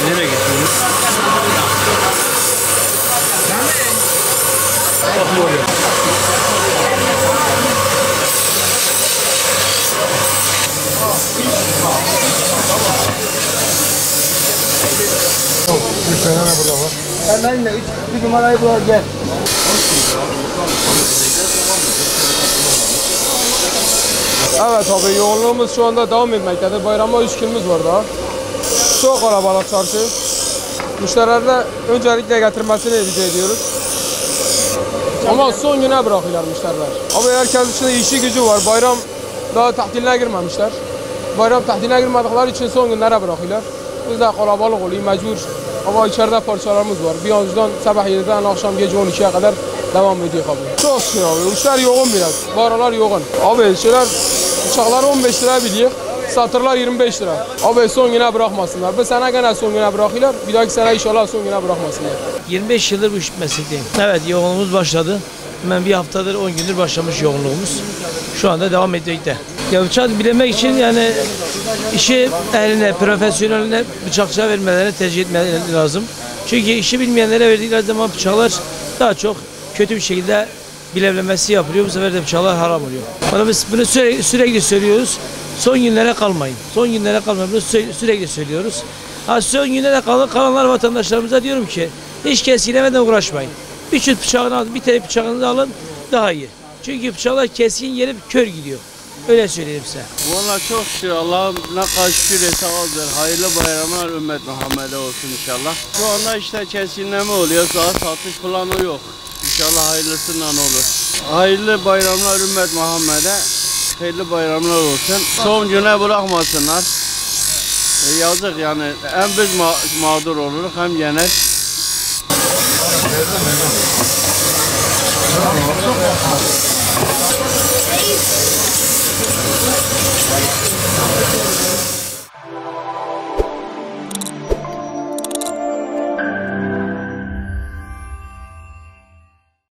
Nereye gidiyoruz? Bir tane burada var. Senden de 3 numarayı bul gel. Evet abi, yoğunluğumuz şu anda devam etmektedir. Bayrama 3 günümüz var daha. Çok kalabalık çarşı. Müşterilerle öncelikle getirmesini rica ediyoruz. Ama son güne bırakıyorlar müşteriler. Abi herkes için işi gücü var. Bayram daha tahtiline girmemişler. Bayram tahtiline girmedikleri için son günlere bırakıyorlar. Biz de kalabalık oluyor mecbur. Ama içeride parçalarımız var. Bir önceden sabah 7'den akşam gece 12'ye kadar devam ediyor abi. Çok şükür abi. Müşteri yoğun biraz. Bu aralar yoğun. Abi şeyler bıçaklar 15 lira biliyor. Satırlar 25 lira. Abi son güne bırakmasınlar. Bu sene gene son güne bırakıyorlar. Bir dahaki sene inşallah son güne bırakmasınlar. 25 yıldır bu iş mesleğindeyim. Evet, yoğunluğumuz başladı. Hemen bir haftadır 10 gündür başlamış yoğunluğumuz. Şu anda devam etmekte. Ya bıçak bilemek için yani işi eline, profesyoneline bıçakçıya vermeleri tercih etmeleri lazım. Çünkü işi bilmeyenlere verdikleri zaman bıçaklar daha çok kötü bir şekilde bilevlemesi yapılıyor. Bu sefer de bıçaklar haram oluyor. Bana biz bunu sürekli söylüyoruz. Son günlere kalmayın. Son günlere kalmayın. Bunu sürekli söylüyoruz. Son günlere kalanlar vatandaşlarımıza diyorum ki hiç keskilemeden uğraşmayın. Bir çift bıçağını alın, bir tane bıçağınızı alın daha iyi. Çünkü bıçaklar keskin gelip kör gidiyor. Öyle söyleyeyim size. Valla çok şükür, Allah'ım ne kadar şükür etse azdır. Hayırlı bayramlar ümmet Muhammed'e olsun inşallah. Şu anda işte kesinleme oluyor. Daha satış planı yok. İnşallah hayırlısından olur. Hayırlı bayramlar ümmet Muhammed'e. Hayırlı bayramlar olsun. Son güne bırakmasınlar. Yazık yani. Hem biz mağdur oluruz hem genel.